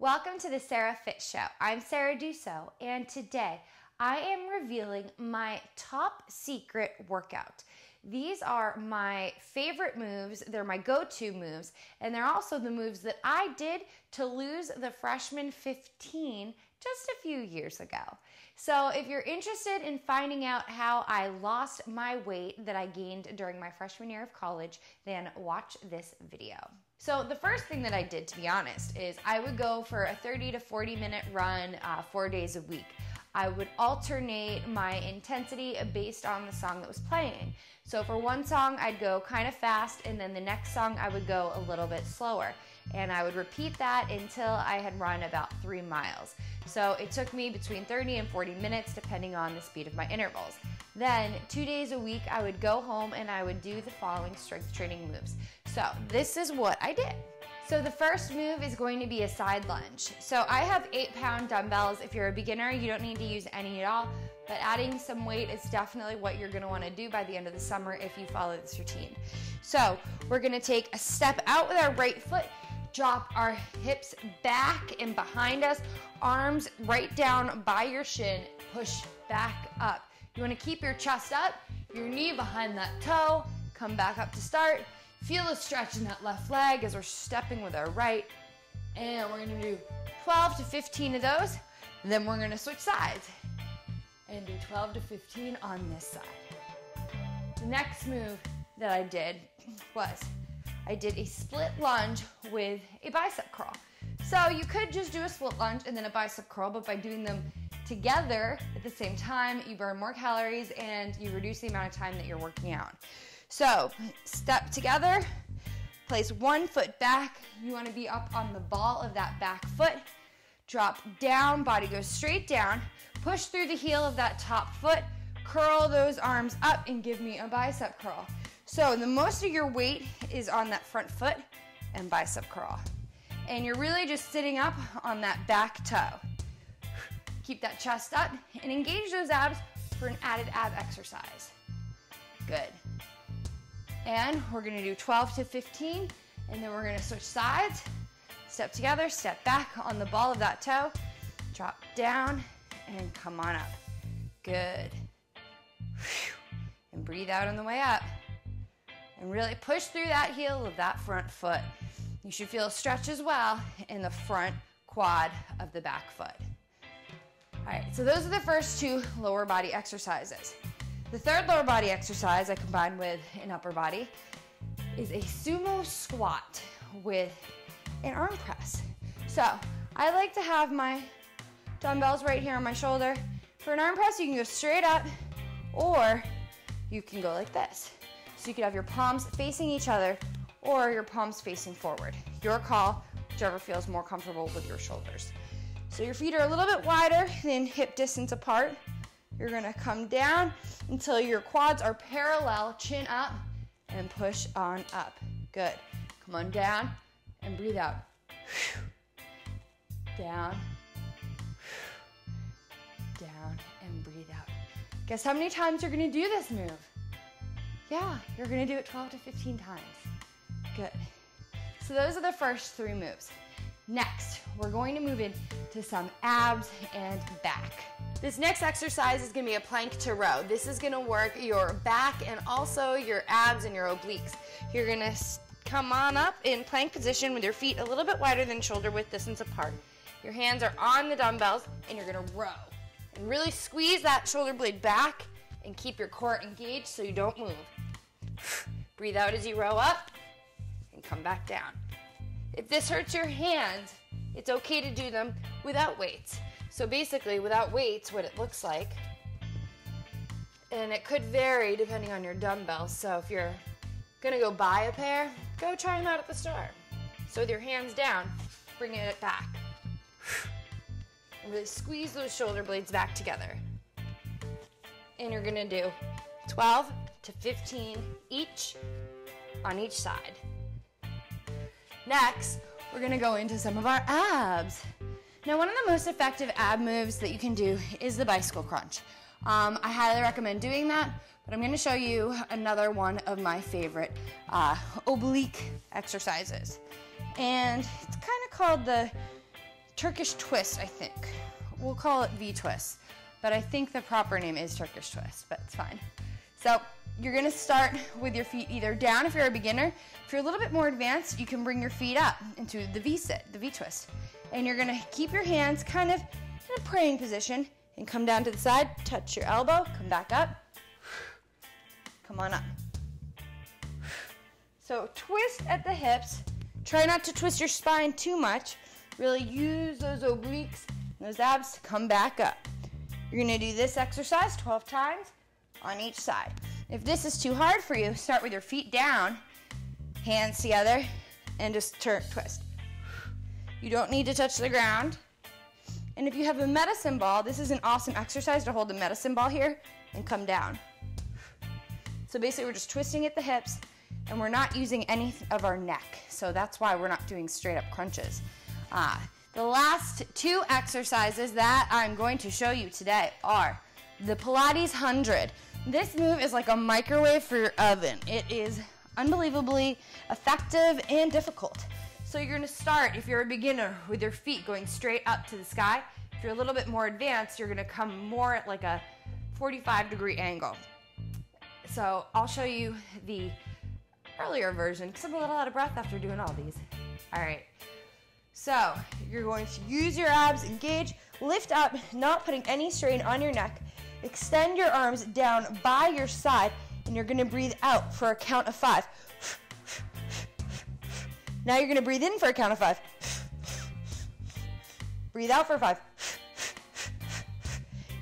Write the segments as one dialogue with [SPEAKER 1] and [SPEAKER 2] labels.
[SPEAKER 1] Welcome to the Sarah Fit Show. I'm Sarah Dussault, and today I am revealing my top secret workout. These are my favorite moves, they're my go-to moves, and they're also the moves that I did to lose the Freshman 15 just a few years ago. So if you're interested in finding out how I lost my weight that I gained during my freshman year of college, then watch this video. So the first thing that I did, to be honest, is I would go for a 30 to 40 minute run 4 days a week. I would alternate my intensity based on the song that was playing. So for one song, I'd go kind of fast, and then the next song I would go a little bit slower. And I would repeat that until I had run about 3 miles. So it took me between 30 and 40 minutes depending on the speed of my intervals. Then 2 days a week, I would go home and I would do the following strength training moves. So this is what I did. So the first move is going to be a side lunge. So I have 8-pound dumbbells. If you're a beginner, you don't need to use any at all, but adding some weight is definitely what you're gonna wanna do by the end of the summer if you follow this routine. So we're gonna take a step out with our right foot, drop our hips back and behind us, arms right down by your shin, push back up. You wanna keep your chest up, your knee behind that toe, come back up to start. Feel a stretch in that left leg as we're stepping with our right. And we're gonna do 12 to 15 of those. Then we're gonna switch sides and do 12 to 15 on this side. The next move that I did was I did a split lunge with a bicep curl. So you could just do a split lunge and then a bicep curl, but by doing them together at the same time, you burn more calories and you reduce the amount of time that you're working out. So step together, place one foot back. You want to be up on the ball of that back foot. Drop down, body goes straight down. Push through the heel of that top foot. Curl those arms up and give me a bicep curl. So the most of your weight is on that front foot and bicep curl. And you're really just sitting up on that back toe. Keep that chest up and engage those abs for an added ab exercise. Good. And we're gonna do 12 to 15, and then we're gonna switch sides. Step together, step back on the ball of that toe, drop down, and come on up. Good. And breathe out on the way up. And really push through that heel of that front foot. You should feel a stretch as well in the front quad of the back foot. All right, so those are the first two lower body exercises. The third lower body exercise I combined with an upper body is a sumo squat with an arm press. So I like to have my dumbbells right here on my shoulder. For an arm press, you can go straight up or you can go like this. So you could have your palms facing each other or your palms facing forward. Your call, whichever feels more comfortable with your shoulders. So your feet are a little bit wider than hip distance apart. You're gonna come down until your quads are parallel, chin up, and push on up. Good. Come on down and breathe out. Down, down, and breathe out. Guess how many times you're gonna do this move? Yeah, you're gonna do it 12 to 15 times. Good. So those are the first 3 moves. Next, we're going to move into some abs and back. This next exercise is gonna be a plank to row. This is gonna work your back and also your abs and your obliques. You're gonna come on up in plank position with your feet a little bit wider than shoulder width distance apart. Your hands are on the dumbbells and you're gonna row. And really squeeze that shoulder blade back and keep your core engaged so you don't move. Breathe out as you row up and come back down. If this hurts your hands, it's okay to do them without weights. So basically, without weights, what it looks like, and it could vary depending on your dumbbells. So if you're gonna go buy a pair, go try them out at the store. So with your hands down, bring it back. And really squeeze those shoulder blades back together. And you're gonna do 12 to 15 each on each side. Next, we're gonna go into some of our abs. Now, one of the most effective ab moves that you can do is the bicycle crunch. I highly recommend doing that, but I'm gonna show you another one of my favorite oblique exercises. And it's kind of called the Turkish Twist, I think. We'll call it V-twist, but I think the proper name is Turkish Twist, but it's fine. So you're gonna start with your feet either down if you're a beginner. If you're a little bit more advanced, you can bring your feet up into the V-sit, the V-twist. And you're gonna keep your hands kind of in a praying position and come down to the side, touch your elbow, come back up, come on up. So twist at the hips. Try not to twist your spine too much. Really use those obliques and those abs to come back up. You're gonna do this exercise 12 times on each side. If this is too hard for you, start with your feet down, hands together, and just twist. You don't need to touch the ground. And if you have a medicine ball, this is an awesome exercise to hold the medicine ball here and come down. So basically we're just twisting at the hips and we're not using any of our neck. So that's why we're not doing straight up crunches. The last two exercises that I'm going to show you today are the Pilates 100. This move is like a microwave for your oven. It is unbelievably effective and difficult. So you're gonna start, if you're a beginner, with your feet going straight up to the sky. If you're a little bit more advanced, you're gonna come more at like a 45-degree angle. So I'll show you the earlier version, because I'm a little out of breath after doing all these. All right, so you're going to use your abs, engage, lift up, not putting any strain on your neck. Extend your arms down by your side, and you're gonna breathe out for a count of 5. Now you're gonna breathe in for a count of 5. Breathe out for 5.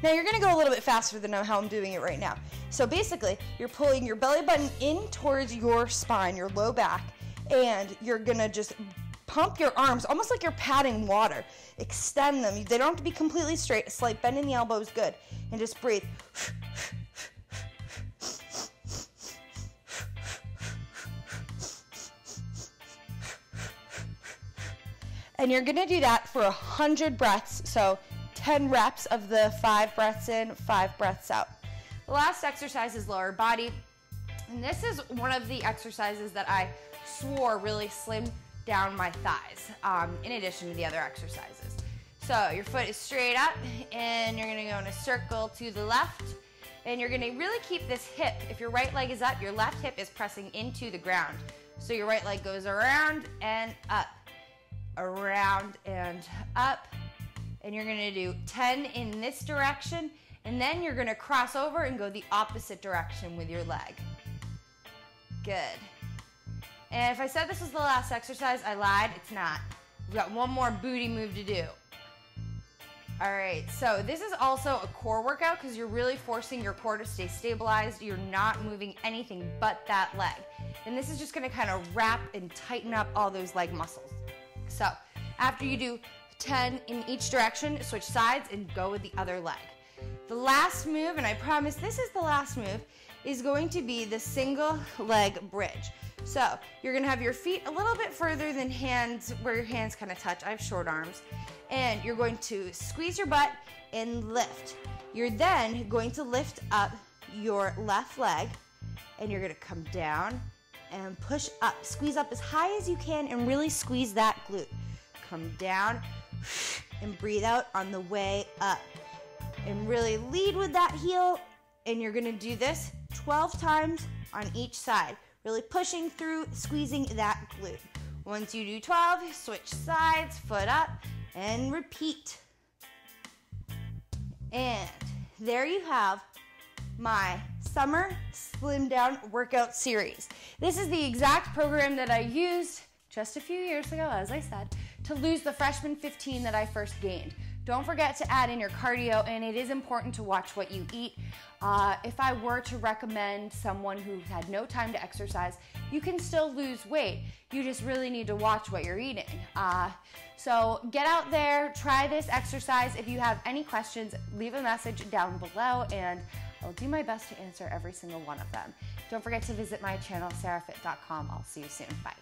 [SPEAKER 1] Now you're gonna go a little bit faster than how I'm doing it right now. So basically, you're pulling your belly button in towards your spine, your low back, and you're gonna just pump your arms, almost like you're patting water. Extend them. They don't have to be completely straight. A slight bend in the elbow is good. And just breathe. And you're gonna do that for 100 breaths. So 10 reps of the 5 breaths in, 5 breaths out. The last exercise is lower body. And this is one of the exercises that I swore really slimmed down my thighs, in addition to the other exercises. So your foot is straight up, and you're gonna go in a circle to the left, and you're gonna really keep this hip. If your right leg is up, your left hip is pressing into the ground. So your right leg goes around and up, around and up, and you're gonna do 10 in this direction, and then you're gonna cross over and go the opposite direction with your leg. Good. And if I said this was the last exercise, I lied, it's not. We've got one more booty move to do. All right, so this is also a core workout because you're really forcing your core to stay stabilized. You're not moving anything but that leg. And this is just gonna kind of wrap and tighten up all those leg muscles. So after you do 10 in each direction, switch sides and go with the other leg. The last move, and I promise this is the last move, is going to be the single leg bridge. So you're gonna have your feet a little bit further than hands, where your hands kind of touch. I have short arms. And you're going to squeeze your butt and lift. You're then going to lift up your left leg, and you're gonna come down and push up. Squeeze up as high as you can and really squeeze that glute. Come down and breathe out on the way up. And really lead with that heel, and you're gonna do this 12 times on each side. Really pushing through, squeezing that glute. Once you do 12, switch sides, foot up, and repeat. And there you have my summer slim down workout series. This is the exact program that I used just a few years ago, as I said, to lose the freshman 15 that I first gained. Don't forget to add in your cardio, and it is important to watch what you eat. If I were to recommend someone who had no time to exercise, you can still lose weight. You just really need to watch what you're eating. So get out there, try this exercise. If you have any questions, leave a message down below, and I'll do my best to answer every single one of them. Don't forget to visit my channel, sarahfit.com. I'll see you soon. Bye.